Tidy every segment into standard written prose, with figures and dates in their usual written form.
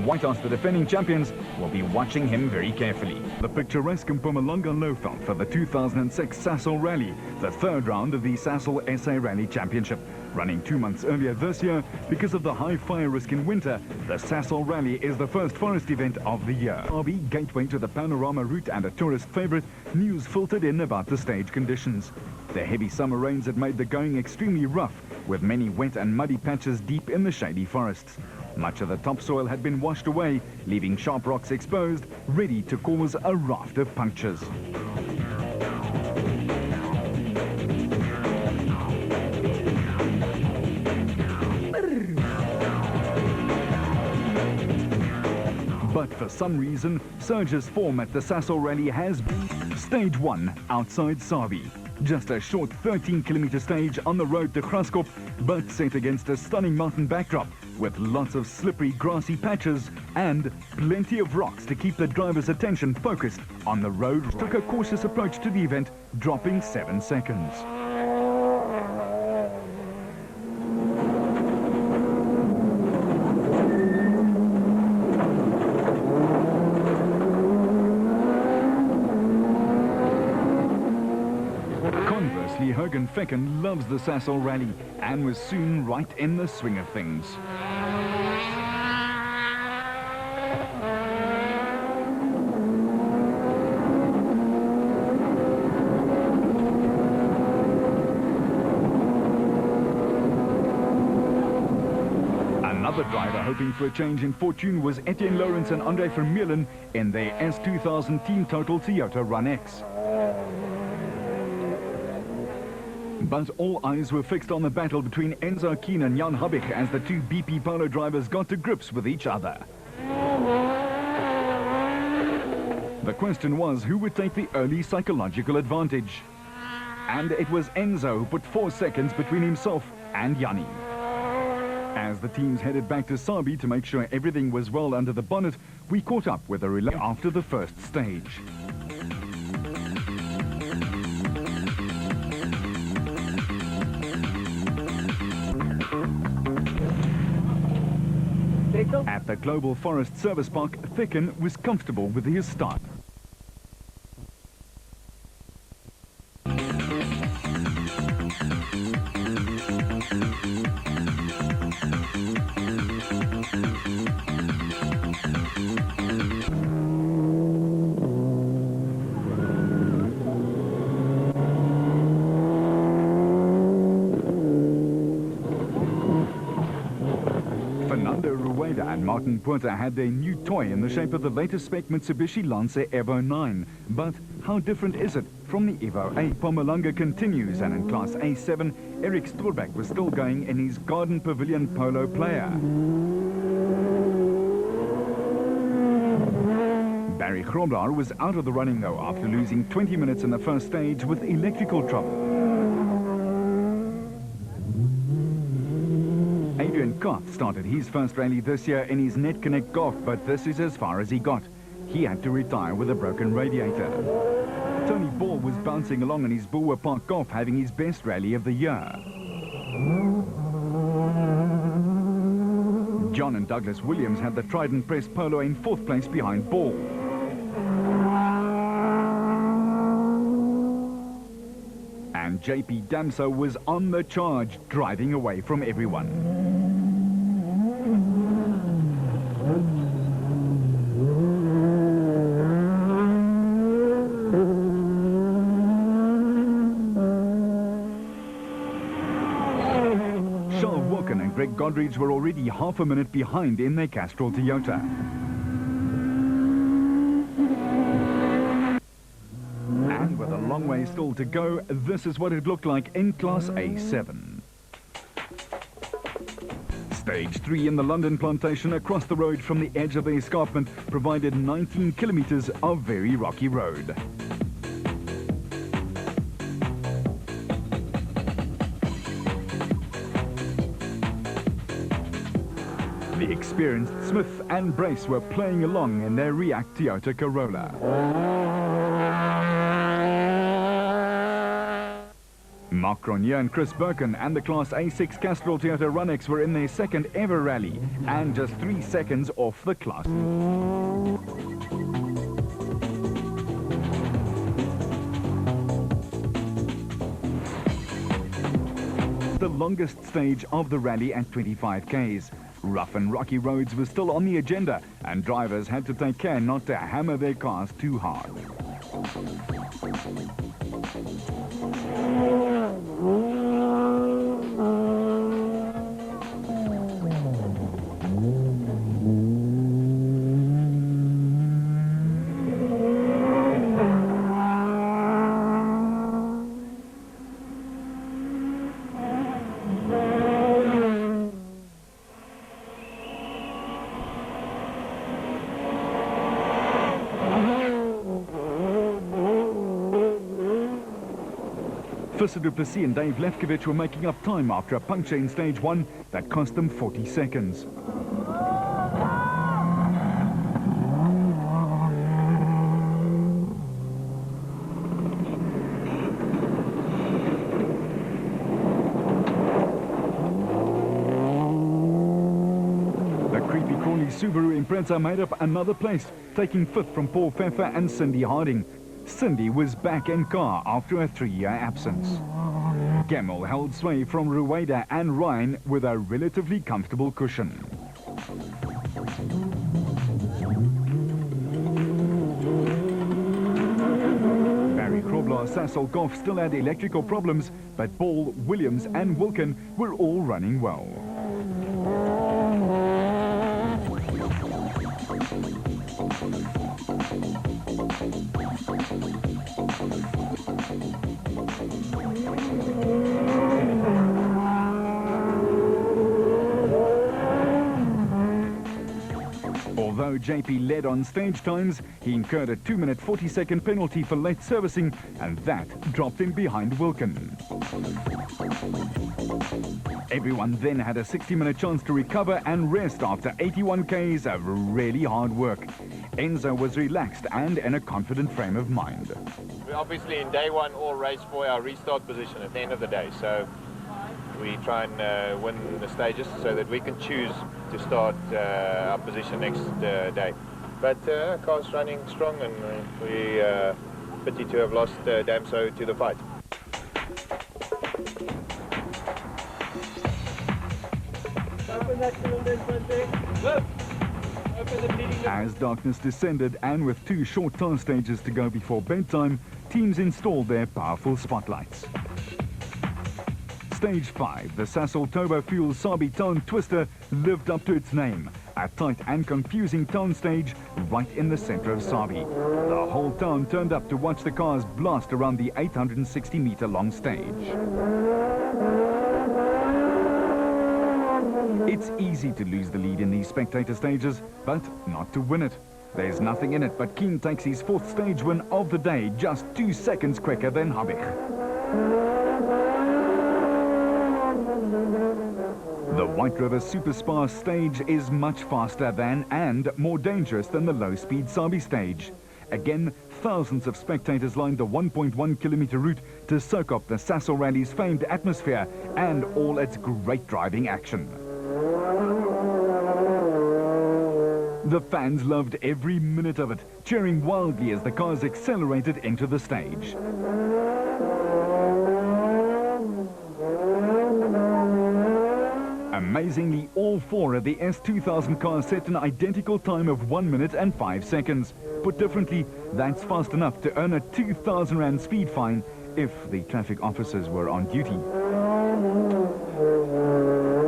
White House, the defending champions, will be watching him very carefully. The picturesque Mpumalanga Lowveld for the 2006 Sasol Rally, the third round of the Sasol SA Rally Championship. Running 2 months earlier this year, because of the high fire risk in winter, the Sasol Rally is the first forest event of the year. RB gateway to the panorama route and a tourist favorite, news filtered in about the stage conditions. The heavy summer rains had made the going extremely rough, with many wet and muddy patches deep in the shady forests. Much of the topsoil had been washed away, leaving sharp rocks exposed, ready to cause a raft of punctures. But for some reason, surges form at the Sasol Rally has been Stage 1 outside Sabi. Just a short 13-kilometer stage on the road to Graskop, but set against a stunning mountain backdrop with lots of slippery grassy patches and plenty of rocks to keep the driver's attention focused on the road. Took a cautious approach to the event, dropping 7 seconds. Conversely, Jürgen Fecken loves the Sasol Rally and was soon right in the swing of things. Another driver hoping for a change in fortune was Etienne Lawrence and Andre Vermeulen in their S2000 Team Total Toyota Run X. But all eyes were fixed on the battle between Enzo Keen and Jan Habich as the two BP Polo drivers got to grips with each other. The question was who would take the early psychological advantage. And it was Enzo who put 4 seconds between himself and Yanni. As the teams headed back to Sabi to make sure everything was well under the bonnet, we caught up with a relay after the first stage. At the Global Forest Service Park, Fecken was comfortable with his start. And Martin Puerta had their new toy in the shape of the latest spec Mitsubishi Lancer Evo 9. But how different is it from the Evo 8? Mpumalanga continues, and in Class A7, Eric Storbach was still going in his Garden Pavilion Polo Player. Barry Grobler was out of the running though after losing 20 minutes in the first stage with electrical trouble. Adrian Koth started his first rally this year in his Net Connect Golf, but this is as far as he got. He had to retire with a broken radiator. Tony Ball was bouncing along in his Bulwer Park Golf, having his best rally of the year. John and Douglas Williams had the Trident Press Polo in 4th place behind Ball. And JP Damso was on the charge, driving away from everyone. Charles Walken and Greg Godridge were already half a minute behind in their Castrol Toyota. And with a long way still to go, this is what it looked like in Class A7. Stage 3 in the London Plantation across the road from the edge of the escarpment provided 19 kilometers of very rocky road. The experienced Smith and Brace were playing along in their React Toyota Corolla. Mark Cronje and Chris Birkin and the Class A6 Castrol Toyota Runex were in their second ever rally and just 3 seconds off the class. The longest stage of the rally at 25 k's. Rough and rocky roads were still on the agenda and drivers had to take care not to hammer their cars too hard. Visser du Plessis and Dave Lefkowitz were making up time after a puncture in stage 1 that cost them 40 seconds. The creepy crawly Subaru Impreza made up another place, taking 5th from Paul Pfeffer and Cindy Harding. Cindy was back in car after a 3-year absence. Gemmell held sway from Rueda and Ryan with a relatively comfortable cushion. Barry Krobler, Sasol Golf still had electrical problems, but Ball, Williams and Wilkin were all running well. Although JP led on stage times, he incurred a 2-minute 40-second penalty for late servicing, and that dropped him behind Wilkin. Everyone then had a 60-minute chance to recover and rest after 81 k's of really hard work. Enzo was relaxed and in a confident frame of mind. We obviously in day 1 all race for our restart position at the end of the day, so we try and win the stages so that we can choose to start our position next day. But car's running strong, and we pity to have lost Damso to the fight. As darkness descended and with 2 short tar stages to go before bedtime, teams installed their powerful spotlights. Stage 5, the Sasol Turbo Fuel Sabi Town Twister lived up to its name. A tight and confusing town stage right in the center of Sabi. The whole town turned up to watch the cars blast around the 860-meter long stage. It's easy to lose the lead in these spectator stages, but not to win it. There's nothing in it, but Keen takes his 4th stage win of the day, just 2 seconds quicker than Habich. The White River Super Spa stage is much faster than and more dangerous than the low-speed Sabi stage. Again, thousands of spectators lined the 1.1-kilometer route to soak up the Sasol Rally's famed atmosphere and all its great driving action. The fans loved every minute of it, cheering wildly as the cars accelerated into the stage. Amazingly, all 4 of the S2000 cars set an identical time of 1 minute and 5 seconds. Put differently, that's fast enough to earn a 2,000 Rand speed fine if the traffic officers were on duty.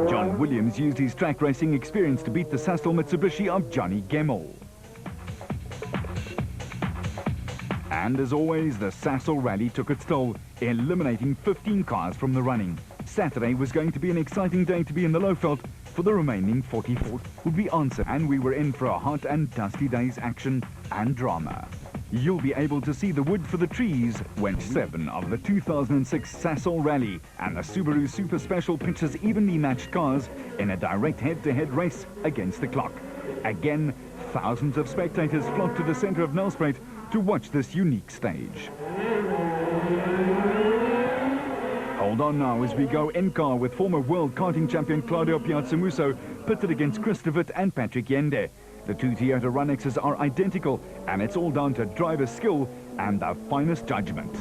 John Williams used his track racing experience to beat the Sasol Mitsubishi of Johnny Gemmell. And as always, the Sasol Rally took its toll, eliminating 15 cars from the running. Saturday was going to be an exciting day to be in the Lowveld, for the remaining 44 would be answered, and we were in for a hot and dusty day's action and drama. You'll be able to see the wood for the trees when 7 of the 2006 Sasol Rally and the Subaru Super Special pitches evenly matched cars in a direct head-to-head race against the clock. Again, thousands of spectators flocked to the center of Nelspruit to watch this unique stage. Hold on now as we go in car with former world karting champion Claudio Piazzamuso pitted against Christopher and Patrick Yende. The two Toyota Runnexes are identical, and it's all down to driver skill and the finest judgment.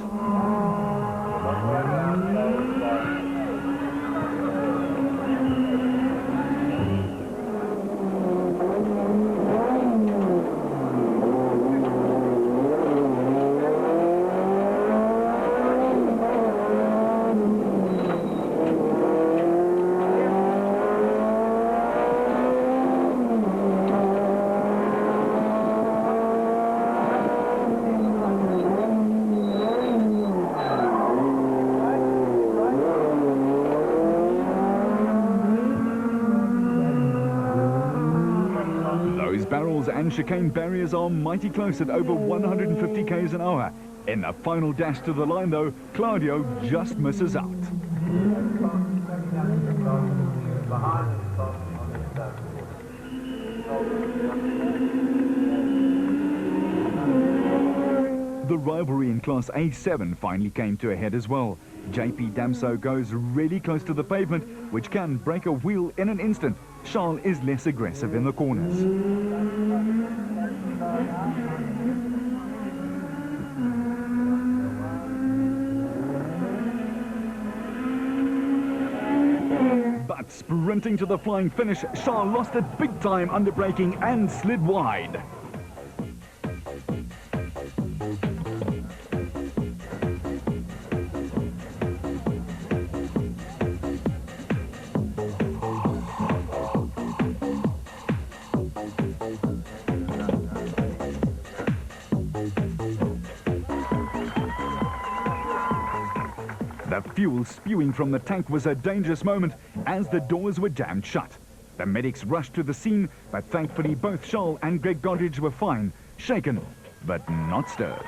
Barrels and chicane barriers are mighty close at over 150 k's an hour. In the final dash to the line though, Claudio just misses out. The rivalry in Class A7 finally came to a head as well. JP Damso goes really close to the pavement, which can break a wheel in an instant. Charles is less aggressive in the corners. But sprinting to the flying finish, Charles lost it big time under braking and slid wide. The fuel spewing from the tank was a dangerous moment as the doors were jammed shut. The medics rushed to the scene, but thankfully both Charles and Greg Godridge were fine, shaken, but not stirred.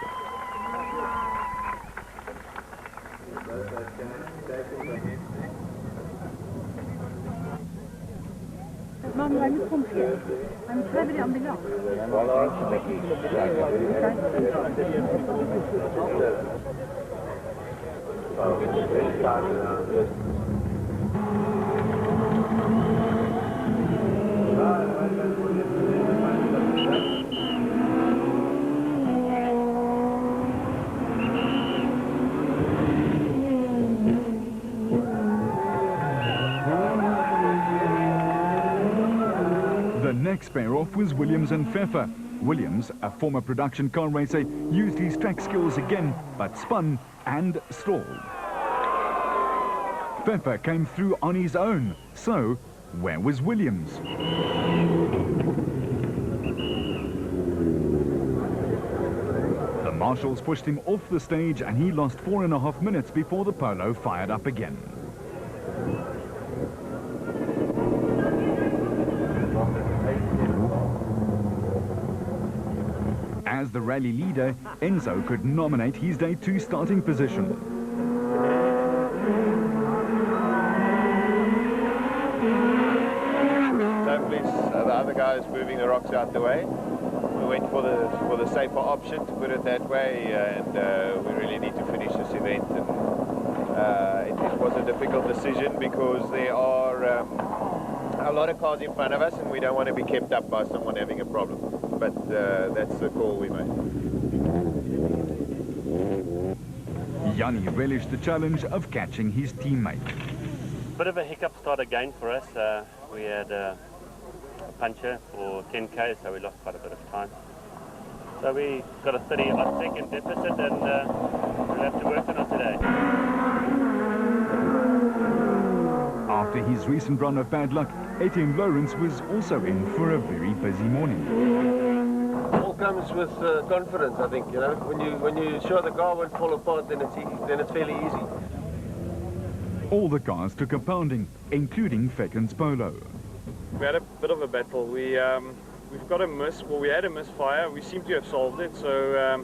Mom, I'm come here. I'm heavily on the lock. The next pair off was Williams and Pfeffer. Williams, a former production car racer, used his track skills again, but spun and stalled. Pfeffer came through on his own, so where was Williams? The marshals pushed him off the stage and he lost 4.5 minutes before the polo fired up again. As the rally leader, Enzo could nominate his Day 2 starting position. So please, the other guy is moving the rocks out the way. We went for the safer option, to put it that way, and we really need to finish this event. And it was a difficult decision because there are a lot of cars in front of us, and we don't want to be kept up by someone having a problem. But that's the call we made. Yanni relished the challenge of catching his teammate. Bit of a hiccup start again for us. We had a puncher for 10k, so we lost quite a bit of time. So we got a 30-odd second deficit, and we'll have to work on it today. After his recent run of bad luck, Etienne Lawrence was also in for a very busy morning. All comes with confidence, I think. You know, when you sure the car won't fall apart, then it's fairly easy. All the cars took a pounding, including Fecken's polo. We had a bit of a battle. We've got a miss. Well, we had a misfire. We seem to have solved it. So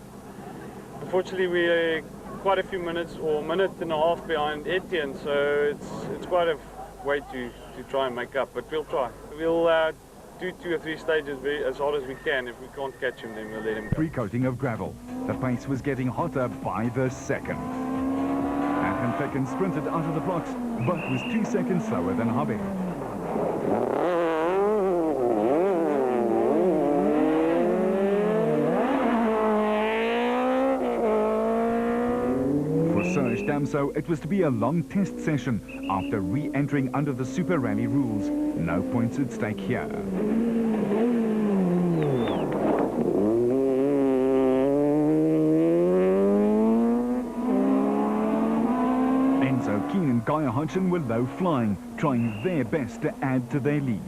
unfortunately, we're quite a few minutes or a minute and a half behind Etienne. So it's quite a way to try and make up. But we'll try. We'll do 2 or 3 stages as hard as we can. If we can't catch him, then we'll let him go. Pre-coating of gravel. The pace was getting hotter by the second. And Fecken sprinted out of the blocks, but was 2 seconds slower than Habich. For Serge Damso, it was to be a long test session after re-entering under the Super Rally rules. No points at stake here. Keen and Guy Hodgson were low flying, trying their best to add to their lead.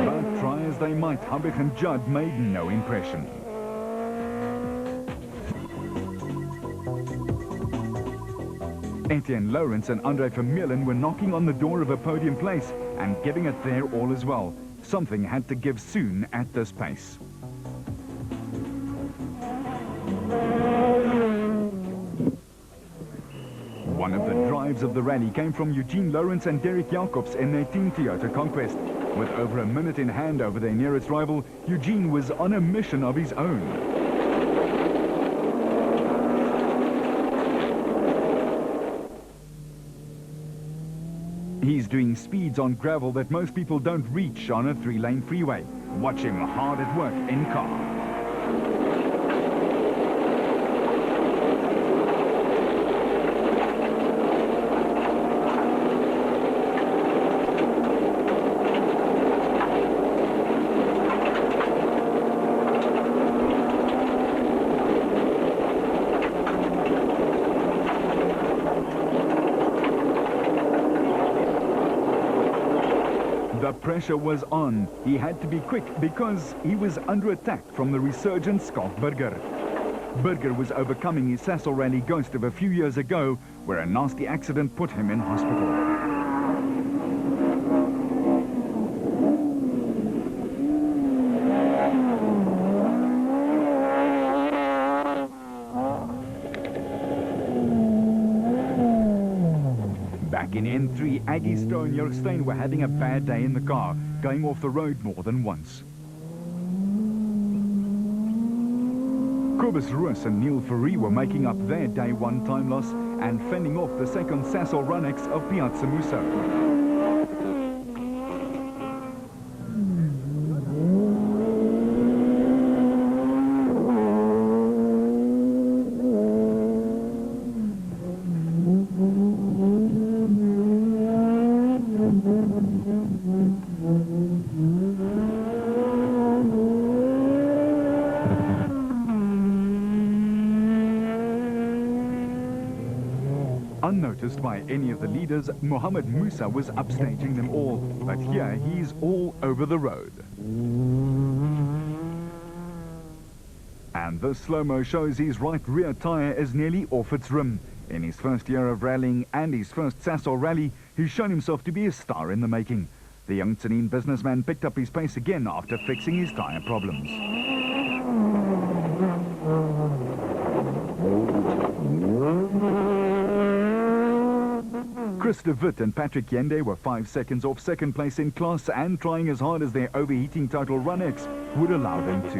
But try as they might, Habich and Judd made no impression. Etienne Lawrence and Andre Vermeulen were knocking on the door of a podium place and giving it their all as well. Something had to give soon at this pace. One of the drives of the rally came from Eugene Lawrence and Derek Jacobs in their Team Toyota Conquest. With over a minute in hand over their nearest rival, Eugene was on a mission of his own. He's doing speeds on gravel that most people don't reach on a 3-lane freeway. Watch him hard at work in car. The pressure was on. He had to be quick because he was under attack from the resurgent Schalk Burger. Burger was overcoming his Sasol Rally ghost of a few years ago, where a nasty accident put him in hospital. Back in N3, Aggie Stowe and Jurgstein were having a bad day in the car, going off the road more than once. Kobus Roos and Neil Fourie were making up their day one time loss and fending off the second Sasol Runnex of Piazza Musso. Unnoticed by any of the leaders, Mohammed Musa was upstaging them all, but here he's all over the road. And this slow-mo shows his right rear tyre is nearly off its rim. In his first year of rallying and his first Sasol Rally, he's shown himself to be a star in the making. The young Tsenin businessman picked up his pace again after fixing his tyre problems. Chris de Wit and Patrick Yende were 5 seconds off second place in class and trying as hard as their overheating Total Runnex would allow them to.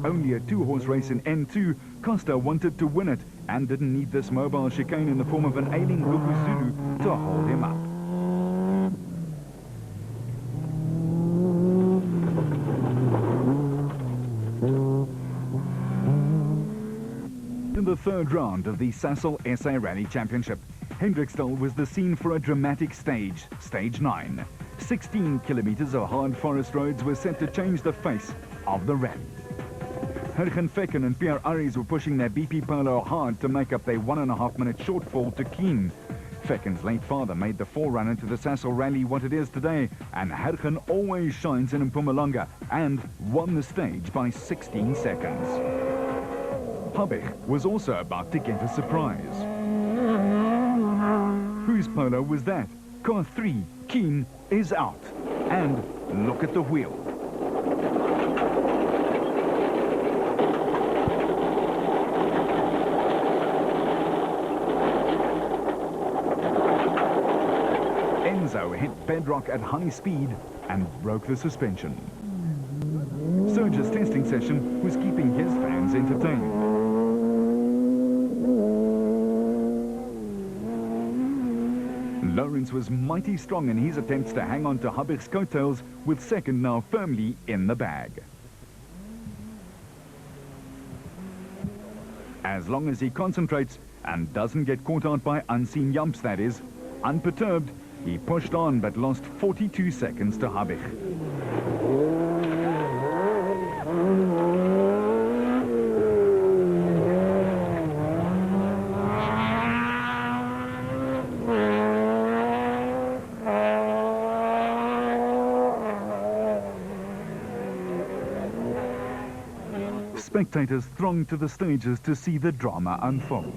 Only a 2-horse race in N2, Costa wanted to win it and didn't need this mobile chicane in the form of an ailing Lukuzulu to hold him up. In the third round of the Sasol SA Rally Championship, Hendriksdal was the scene for a dramatic stage, Stage 9. 16 kilometers of hard forest roads were set to change the face of the rally. Hergen Fecken and Pierre Aries were pushing their BP Polo hard to make up their 1.5-minute shortfall to Keen. Fecken's late father made the forerunner to the Sasol Rally what it is today, and Hergen always shines in Mpumalanga and won the stage by 16 seconds. Habich was also about to get a surprise. Whose polo was that? Car 3, Keen, is out. And look at the wheel. Enzo hit bedrock at high speed and broke the suspension. Serge's testing session was keeping his fans entertained. Lawrence was mighty strong in his attempts to hang on to Habich's coattails, with second now firmly in the bag. As long as he concentrates and doesn't get caught out by unseen yumps, that is, unperturbed, he pushed on but lost 42 seconds to Habich. Spectators thronged to the stages to see the drama unfold.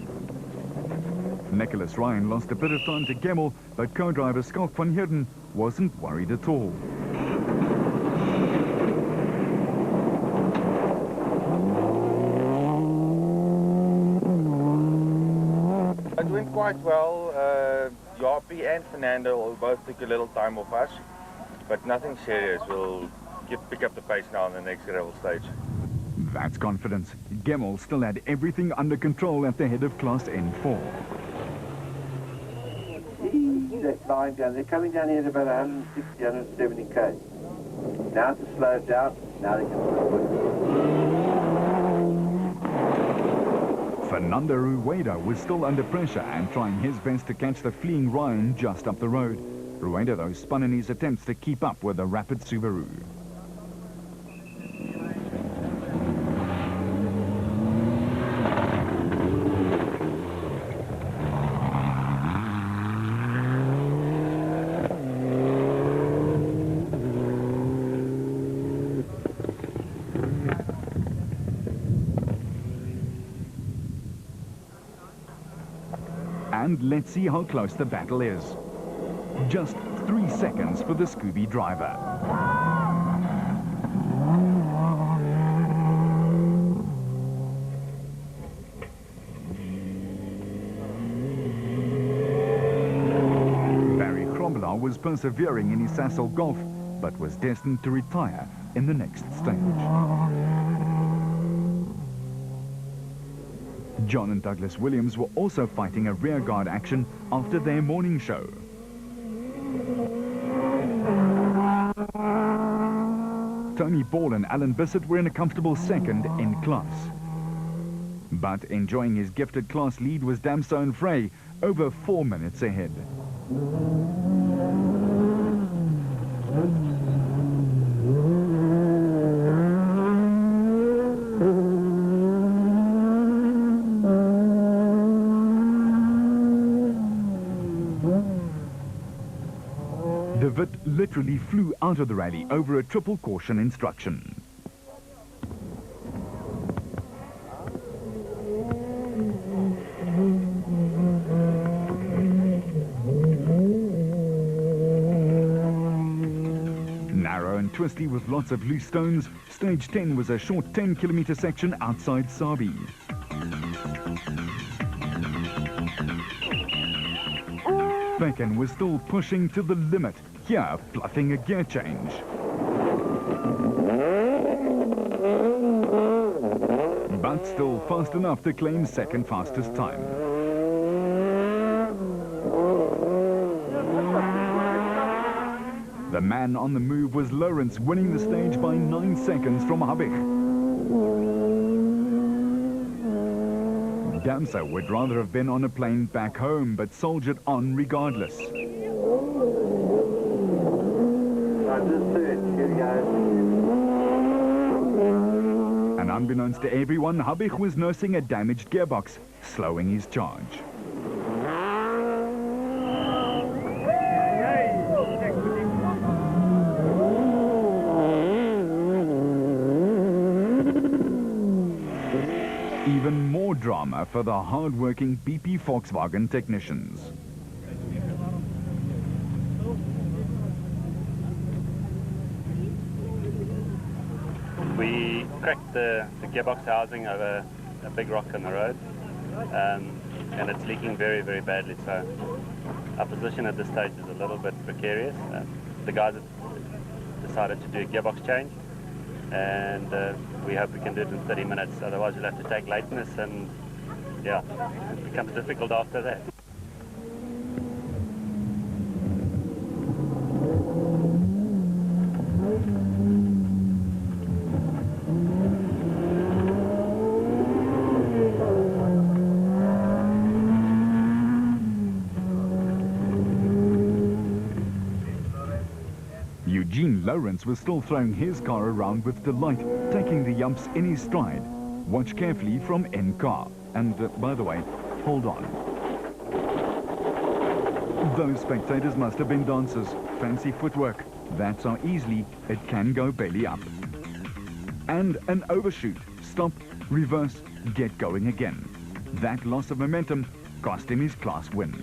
Nicholas Ryan lost a bit of time to Gemmel, but co-driver Schalk van Heerden wasn't worried at all. It went quite well. Yapi and Fernando both took a little time off us, but nothing serious. We'll pick up the pace now on the next gravel stage. That's confidence. Gemmel still had everything under control at the head of Class N4. That line down, they're coming down here at about 160, 170 k's. Now to slow it down, now they can put. Fernando Rueda was still under pressure and trying his best to catch the fleeing Ryan just up the road. Rueda, though, spun in his attempts to keep up with the rapid Subaru. And let's see how close the battle is. Just 3 seconds for the Scooby driver. Barry Krombelau was persevering in his Sasol Golf, but was destined to retire in the next stage. John and Douglas Williams were also fighting a rearguard action after their morning show. Tony Ball and Alan Bissett were in a comfortable second in class. But enjoying his gifted class lead was Damso Frey, over 4 minutes ahead. De Wit literally flew out of the rally over a triple caution instruction. Narrow and twisty with lots of loose stones, stage 10 was a short 10-kilometer section outside Sabi. Becken was still pushing to the limit, here bluffing a gear change. But still fast enough to claim second fastest time. The man on the move was Lawrence, winning the stage by 9 seconds from Habich. Damso would rather have been on a plane back home, but soldiered on regardless. And unbeknownst to everyone, Habich was nursing a damaged gearbox, slowing his charge. Even more drama for the hard-working BP Volkswagen technicians. cracked the gearbox housing over a big rock on the road, and it's leaking very, very badly. So our position at this stage is a little bit precarious. The guys have decided to do a gearbox change, and we hope we can do it in 30 minutes. Otherwise, we'll have to take lateness, and yeah, it becomes difficult after that. Lawrence was still throwing his car around with delight, taking the yumps in his stride. Watch carefully from end car. And by the way, hold on. Those spectators must have been dancers. Fancy footwork. That's how easily it can go belly up. And an overshoot. Stop, reverse, get going again. That loss of momentum cost him his class win.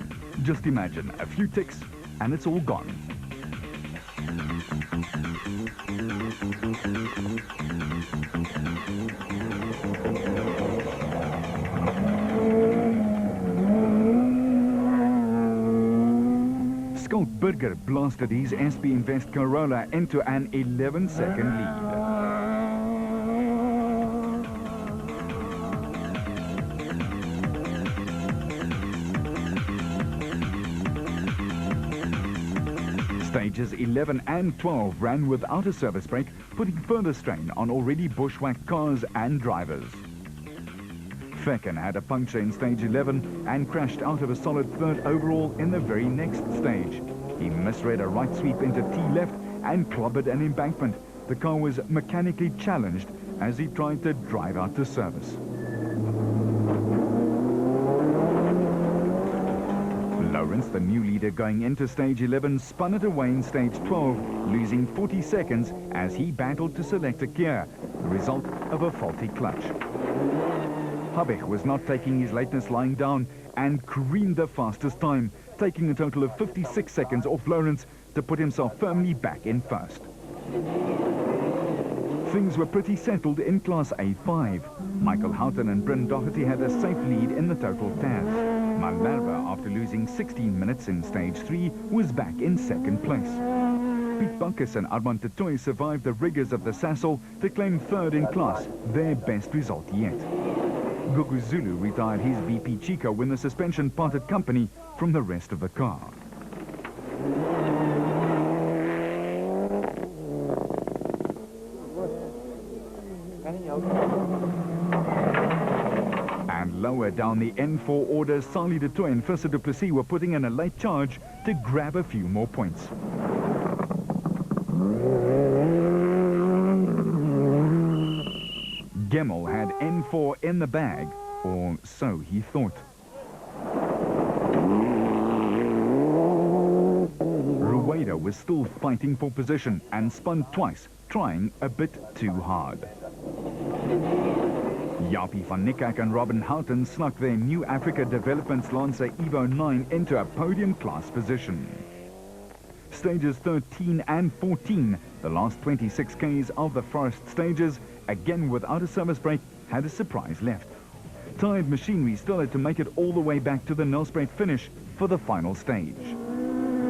Just imagine, a few ticks and it's all gone. Scott Burger blasted his SB Invest Corolla into an 11-second lead. Stages 11 and 12 ran without a service brake, putting further strain on already bushwhacked cars and drivers. Fecken had a puncture in stage 11 and crashed out of a solid third overall in the very next stage. He misread a right sweep into T left and clobbered an embankment. The car was mechanically challenged as he tried to drive out to service. Lawrence, the new leader going into stage 11, spun it away in stage 12, losing 40 seconds as he battled to select a gear, the result of a faulty clutch. Habich was not taking his lateness lying down and careened the fastest time, taking a total of 56 seconds off Lawrence to put himself firmly back in first. Things were pretty settled in Class A5. Michael Houghton and Bryn Doherty had a safe lead in the total TAS. Malherbe, after losing 16 minutes in stage 3, was back in second place. Piet Buckus and Armand Tetoy survived the rigors of the Sasol to claim third in class, their best result yet. Gugu Zulu retired his VP Chico when the suspension parted company from the rest of the car. And lower down the N4 order, Sali de Toy and Fisser du Plessis were putting in a late charge to grab a few more points. Gemmel had N4 in the bag, or so he thought. Rueda was still fighting for position and spun twice, trying a bit too hard. Jaapie van Niekerk and Robin Houghton snuck their New Africa Developments Lancer Evo 9 into a podium class position. Stages 13 and 14, the last 26 Ks of the forest stages, again without a service brake, had a surprise left. Tired machinery still had to make it all the way back to the Nelspruit finish for the final stage.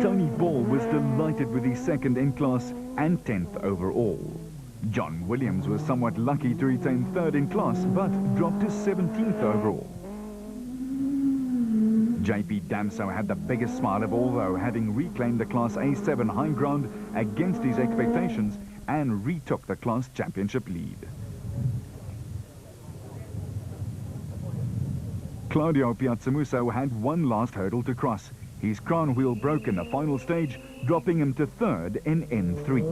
Tony Ball was delighted with his second in class and 10th overall. John Williams was somewhat lucky to retain third in class, but dropped to 17th overall. JP Damso had the biggest smile of all, though, having reclaimed the Class A7 high ground against his expectations and retook the class championship lead. Claudio Piazzamuso had one last hurdle to cross. His crown wheel broke in the final stage, dropping him to third in N3.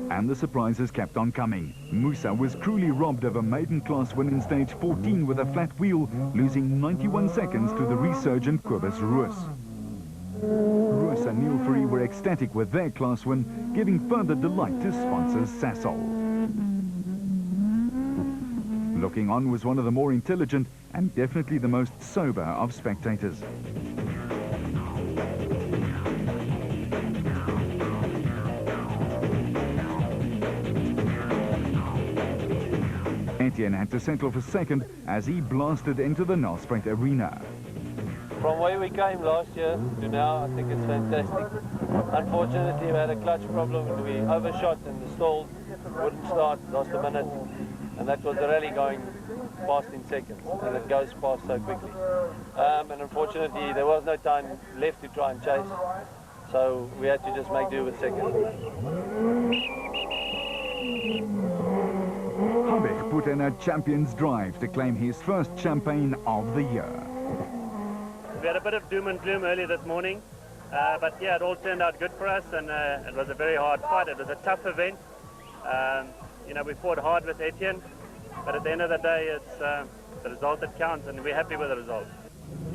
And the surprises kept on coming. Musa was cruelly robbed of a maiden class win in stage 14 with a flat wheel, losing 91 seconds to the resurgent Kobus Roos. Roos and Neil Fourie were ecstatic with their class win, giving further delight to sponsors Sasol. Looking on was one of the more intelligent and definitely the most sober of spectators. Etienne had to settle for second as he blasted into the Nelspruit arena. From where we came last year to now, I think it's fantastic. Unfortunately, we had a clutch problem and we overshot and the stall wouldn't start, lost a minute. And that was the rally going past in seconds, and it goes past so quickly. And unfortunately, there was no time left to try and chase, so we had to just make do with second. Habig put in a champion's drive to claim his first champagne of the year. We had a bit of doom and gloom early this morning, but yeah, it all turned out good for us, and it was a very hard fight. It was a tough event. You know, we fought hard with Etienne, but at the end of the day, it's the result that counts, and we're happy with the result.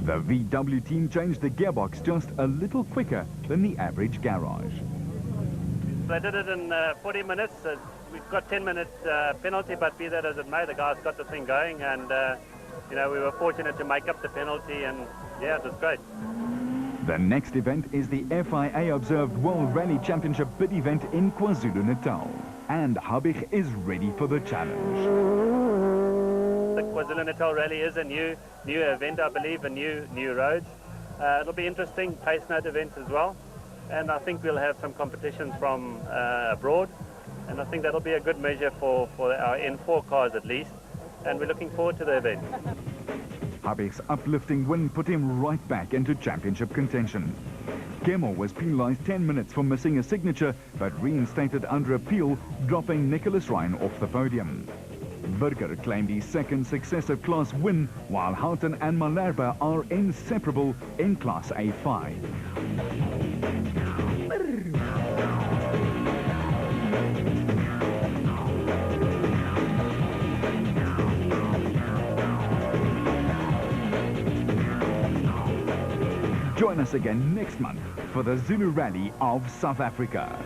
The VW team changed the gearbox just a little quicker than the average garage. They did it in 40 minutes. We've got 10-minute penalty, but be that as it may, the guys got the thing going, and you know, we were fortunate to make up the penalty, and yeah, it was great. The next event is the FIA-observed World Rally Championship bid event in KwaZulu-Natal. And Habig is ready for the challenge. The KwaZulu-Natal Rally is a new event, I believe, and new roads. It'll be interesting, pace note events as well. And I think we'll have some competitions from abroad. And I think that'll be a good measure for our N4 cars at least. And we're looking forward to the event. Habig's uplifting win put him right back into championship contention. Gemmell was penalised 10 minutes for missing a signature, but reinstated under appeal, dropping Nicholas Ryan off the podium. Burger claimed his second successive class win, while Houghton and Malherbe are inseparable in Class A5. Join us again next month for the Zulu Rally of South Africa.